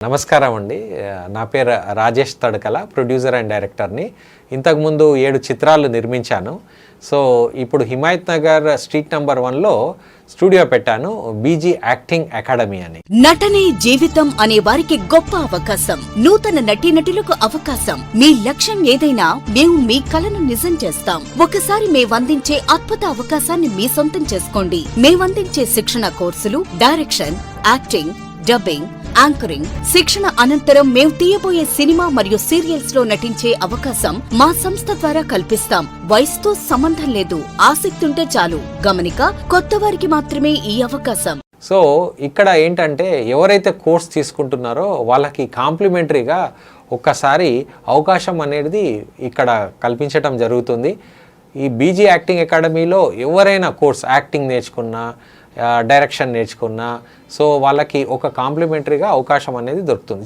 నమస్కారం అండి. నా పేరు రాజేష్ తడకల, ప్రొడ్యూసర్ అండ్ డైరెక్టర్ని. ఇంతకుముందు 7 చిత్రాలు నిర్మించాను. సో ఇప్పుడు హిమాయత్ నగర్ స్ట్రీట్ నెంబర్ 1లో స్టూడియో పెట్టాను, బీజీ యాక్టింగ్ అకాడమీ అని. నటనే జీవితం అనే వారికి గొప్ప అవకాశం, నూతన నటీనటులకు అవకాశం. మీ లక్ష్యం ఏదైనా మేము మీ కలను నిజం చేస్తాం. ఒకసారి మేమందించే అద్భుత అవకాశాన్ని మీ సొంతం చేసుకోండి. మేమందించే శిక్షణ కోర్సులు డైరెక్షన్, యాక్టింగ్, డబ్బింగ్, యాంకరింగ్ శిక్షణ అనంతరం మేము తీయబోయే సినిమా మరియు సీరియల్స్ లో నటించే అవకాశం మా సంస్థ ద్వారా కల్పిస్తాం. వయసుతో సంబంధం లేదు, ఆసక్తి ఉంటే చాలు. గమనిక, కొత్త వారికి మాత్రమే ఈ అవకాశం. సో ఇక్కడ ఏంటంటే ఎవరైతే కోర్స్ తీసుకుంటున్నారో వాళ్ళకి కాంప్లిమెంటరీగా ఒక్కసారి అవకాశం అనేది ఇక్కడ కల్పించటం జరుగుతుంది. ఈ బీజీ యాక్టింగ్ అకాడమీలో ఎవరైనా కోర్స్ యాక్టింగ్ నేర్చుకున్నా, డైరెక్షన్ నేర్చుకున్నా, సో వాళ్ళకి ఒక కాంప్లిమెంటరీగా అవకాశం అనేది దొరుకుతుంది.